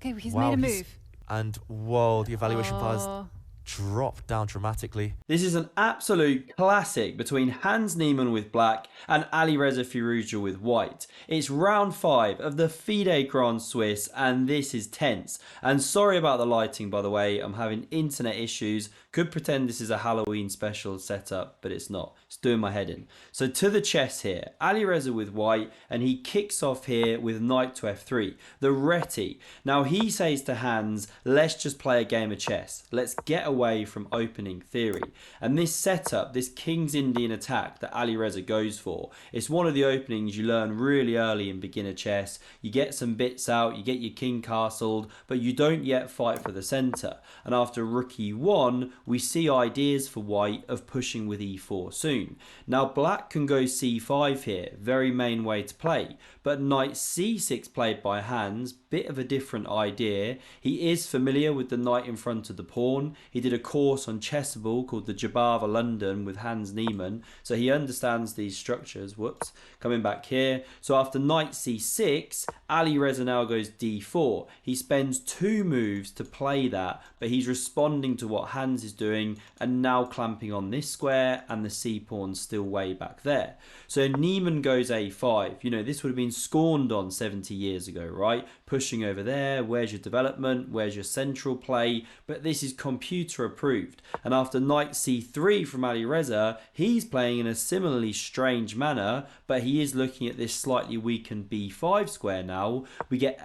Okay, he's Wow, made a move. And whoa, the evaluation bars Oh. dropped down dramatically. This is an absolute classic between Hans Niemann with black and Alireza Firouzja with white. It's round 5 of the FIDE Grand Swiss, and this is tense. And sorry about the lighting, by the way, I'm having internet issues. Could pretend this is a Halloween special setup, but it's not. It's doing my head in. So to the chess here, Alireza with white, and he kicks off here with knight to f3, the Reti. Now he says to Hans, let's just play a game of chess. Let's get away from opening theory. And this setup, this King's Indian attack that Alireza goes for, it's one of the openings you learn really early in beginner chess. You get some bits out, you get your king castled, but you don't yet fight for the centre. And after rook e1, we see ideas for white of pushing with e4 soon. Now black can go c5 here, very main way to play, but knight c6 played by Hans, bit of a different idea. He is familiar with the knight in front of the pawn. He did a course on Chessable called the Jabava London with Hans Niemann, so he understands these structures. Whoops, coming back here. So after knight c6, Alireza now goes d4. He spends 2 moves to play that, but he's responding to what Hans is doing and now clamping on this square, and the c pawn's still way back there. So Niemann goes a5. You know, this would have been scorned on 70 years ago, right? Pushing over there, where's your development, where's your central play? But this is computer approved. And after knight c3 from Alireza, he's playing in a similarly strange manner, but he is looking at this slightly weakened b5 square now. We get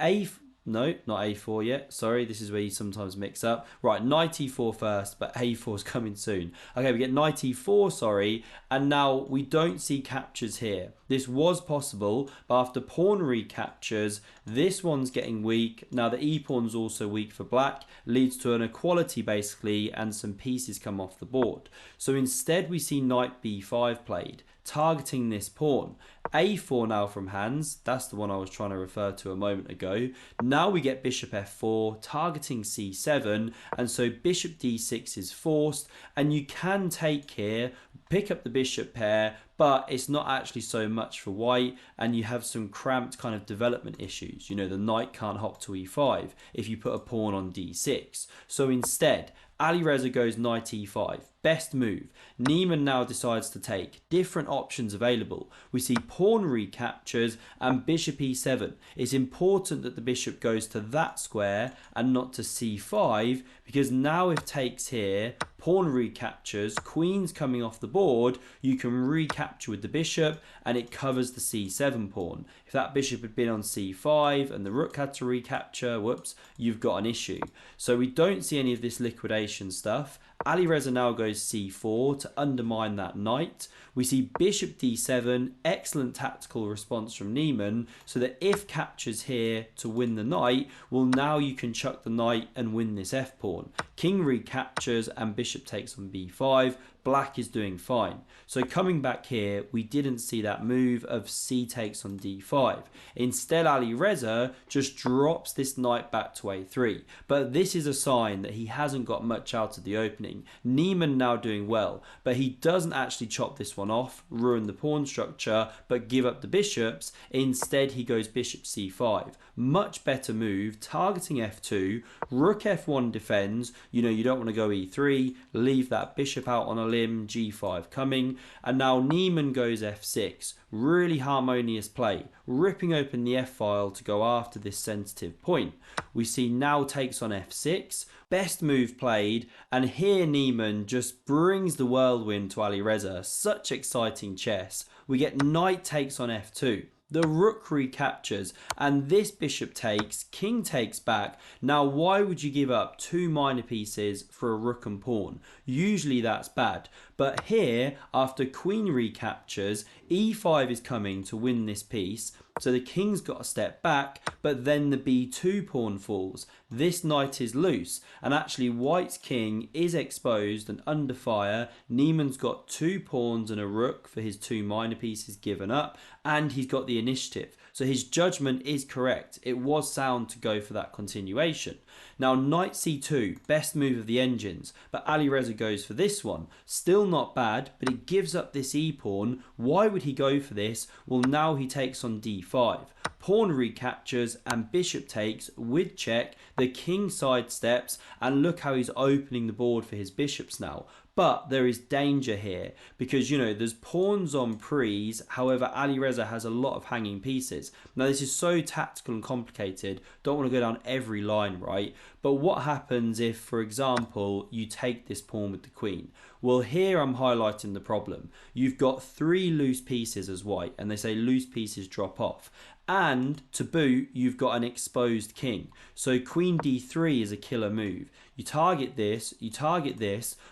no, not a4 yet. Sorry, this is where you sometimes mix up. Right, knight e4 first, but a4 is coming soon. Okay, we get knight e4, sorry, and now we don't see captures here. This was possible, but after pawn recaptures, this one's getting weak. Now the e-pawn's also weak for black, leads to an equality basically, and some pieces come off the board. So instead we see knight b5 played, targeting this pawn. a4 now from Hans, that's the one I was trying to refer to a moment ago. Now we get bishop f4, targeting c7, and so bishop d6 is forced, and you can take here, pick up the bishop pair, but it's not actually so much for white, and you have some cramped kind of development issues. You know, the knight can't hop to e5 if you put a pawn on d6. So instead, Alireza goes knight e5, best move. Niemann now decides to take different options available. We see pawn recaptures and bishop e7. It's important that the bishop goes to that square and not to c5, because now if takes here, pawn recaptures, queen's coming off the board, you can recapture with the bishop and it covers the c7 pawn. If that bishop had been on c5 and the rook had to recapture, whoops, you've got an issue. So we don't see any of this liquidation stuff. Alireza now goes c4 to undermine that knight. We see bishop d7, excellent tactical response from Niemann, so that if captures here to win the knight, well, now you can chuck the knight and win this f-pawn. King recaptures and bishop takes on b5. Black is doing fine. So coming back here, we didn't see that move of c takes on d5. Instead, Alireza just drops this knight back to a3. But this is a sign that he hasn't got much out of the opening. Niemann now doing well, but he doesn't actually chop this one off, ruin the pawn structure, but give up the bishops. Instead, he goes bishop c5. Much better move, targeting f2, rook f1 defends. You know, you don't want to go e3, leave that bishop out on a limb, g5 coming, and now Niemann goes f6. Really harmonious play, ripping open the f-file to go after this sensitive point. We see now takes on f6, best move played, and here Niemann just brings the whirlwind to Alireza. Such exciting chess. We get knight takes on f2. The rook recaptures, and this bishop takes, king takes back. Now, why would you give up 2 minor pieces for a rook and pawn? Usually that's bad. But here, after queen recaptures, e5 is coming to win this piece. So the king's got to step back, but then the b2 pawn falls. This knight is loose, and actually white's king is exposed and under fire. Niemann's got 2 pawns and a rook for his 2 minor pieces given up, and he's got the initiative. So his judgment is correct. It was sound to go for that continuation. Now knight c2, best move of the engines, but Alireza goes for this one. Still not bad, but he gives up this e-pawn. Why would he go for this? Well, now he takes on d5. Pawn recaptures and bishop takes with check. The king sidesteps, and look how he's opening the board for his bishops now. But there is danger here because, you know, there's pawns on pre's. However, Alireza has a lot of hanging pieces. Now, this is so tactical and complicated. Don't want to go down every line, right? But what happens if, for example, you take this pawn with the queen? Well, here I'm highlighting the problem. You've got 3 loose pieces as white, and they say loose pieces drop off. And to boot, you've got an exposed king. So queen d3 is a killer move. You target this,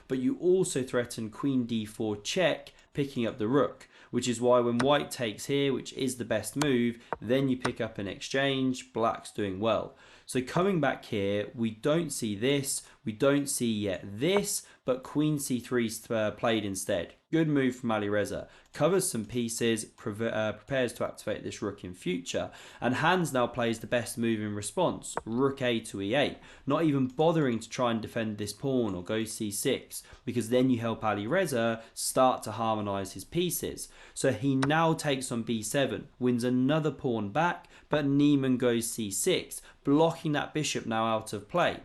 but you also threaten queen d4 check, picking up the rook, which is why when white takes here, which is the best move, then you pick up an exchange. Black's doing well. So coming back here, we don't see this, we don't see yet this, but queen c3 played instead. Good move from Alireza. Covers some pieces, prepares to activate this rook in future, and Hans now plays the best move in response, rook a to e8, not even bothering to try and defend this pawn or go c6, because then you help Alireza start to harmonise his pieces. So he now takes on b7, wins another pawn back, but Niemann goes c6, blocking that bishop now out of play.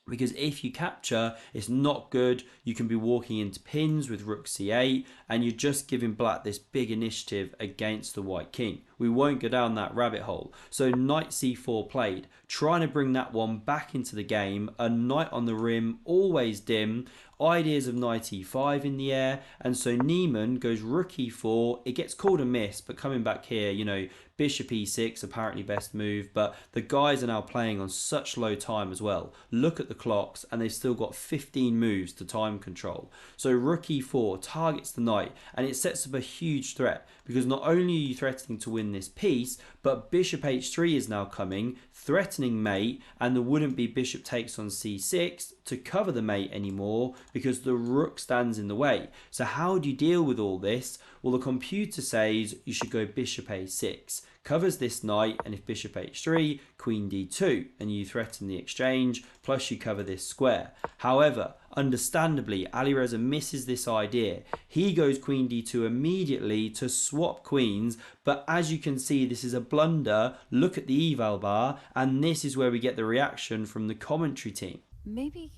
Because if you capture, it's not good. You can be walking into pins with rook c8, and you're just giving black this big initiative against the white king. We won't go down that rabbit hole. So knight c4 played, trying to bring that one back into the game. A knight on the rim, always dim. Ideas of knight e5 in the air, and so Niemann goes rook e4. It gets called a miss, but coming back here, you know, bishop e6, apparently best move, but the guys are now playing on such low time as well. Look at the clocks, and they've still got 15 moves to time control. So rook e4 targets the knight, and it sets up a huge threat, because not only are you threatening to win this piece, but bishop h3 is now coming, threatening mate, and there wouldn't be bishop takes on c6 to cover the mate anymore because the rook stands in the way. So how do you deal with all this? Well, the computer says you should go bishop a6, covers this knight, and if bishop h3, queen d2, and you threaten the exchange, plus you cover this square. However, understandably, Alireza misses this idea. He goes queen d2 immediately to swap queens, but as you can see, this is a blunder. Look at the eval bar, and this is where we get the reaction from the commentary team. Maybe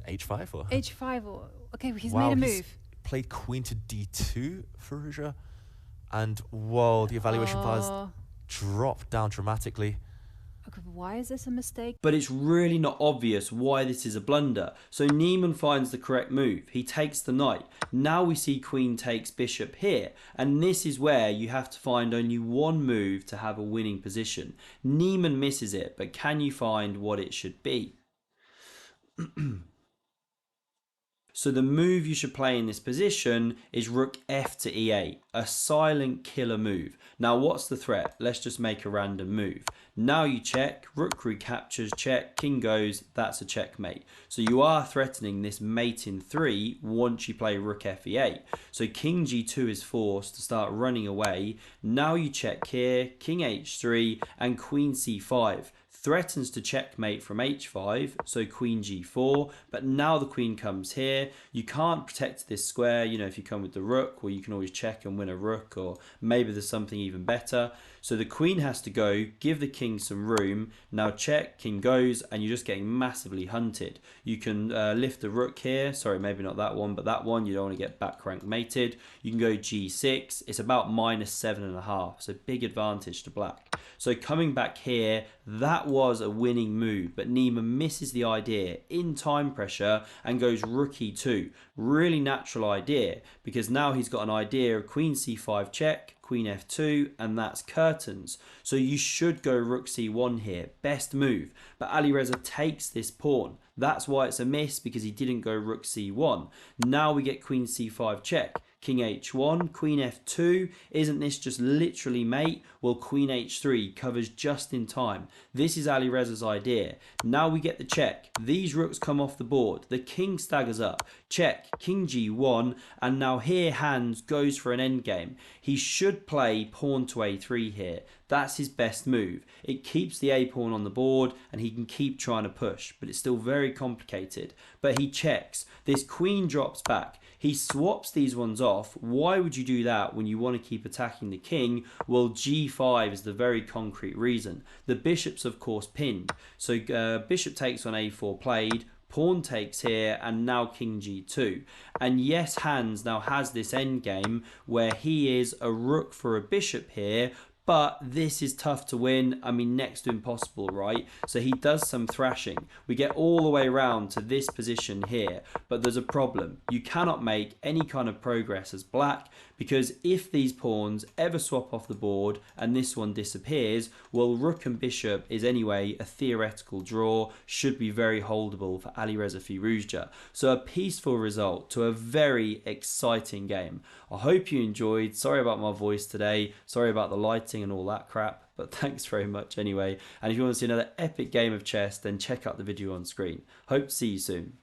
h5 or h5 or okay, he's wow, made a he's move. played queen to d2, Firouzja, and whoa, the evaluation bars dropped down dramatically. Okay, why is this a mistake? But it's really not obvious why this is a blunder. So Niemann finds the correct move. He takes the knight. Now we see queen takes bishop here. And this is where you have to find only one move to have a winning position. Niemann misses it, but can you find what it should be? So the move you should play in this position is rook f to e8, a silent killer move. Now what's the threat? Let's just make a random move. Now you check, rook recaptures, check, king goes, that's a checkmate. So you are threatening this mate in 3 once you play rook f e8. So king g2 is forced to start running away. Now you check here, king h3 and queen c5. Threatens to checkmate from h5, so queen g4, but now the queen comes here. You can't protect this square, you know, if you come with the rook, or you can always check and win a rook, or maybe there's something even better. So the queen has to go, give the king some room. Now check, king goes, and you're just getting massively hunted. You can lift the rook here, sorry, maybe not that one, but that one, you don't want to get back rank mated. You can go g6, it's about -7.5, so big advantage to black. So coming back here, that was a winning move, but Niemann misses the idea in time pressure and goes rook e2. Really natural idea, because now he's got an idea of queen c5 check, queen f2, and that's curtains. So you should go rook c1 here, best move, but Alireza takes this pawn. That's why it's a miss, because he didn't go rook c1. Now we get queen c5 check, king h1, queen f2. Isn't this just literally mate? Well, queen h3 covers just in time. This is Alireza's idea. Now we get the check. These rooks come off the board. The king staggers up. Check, king g1, and now here Hans goes for an endgame. He should play pawn to a3 here. That's his best move. It keeps the a pawn on the board and he can keep trying to push, but it's still very complicated. But he checks. This queen drops back. He swaps these ones off. Why would you do that when you want to keep attacking the king? Well, g5 is the very concrete reason. The bishop's of course pinned. So bishop takes on a4 played. Pawn takes here, and now king g2. And yes, Hans now has this endgame where he is a rook for a bishop here, but this is tough to win. I mean, next to impossible, right? So he does some thrashing. We get all the way around to this position here, but there's a problem. You cannot make any kind of progress as black, because if these pawns ever swap off the board and this one disappears, well, rook and bishop is anyway a theoretical draw, should be very holdable for Alireza Firouzja. So a peaceful result to a very exciting game. I hope you enjoyed. Sorry about my voice today. Sorry about the lighting and all that crap, but thanks very much anyway. And if you want to see another epic game of chess, then check out the video on screen. Hope to see you soon.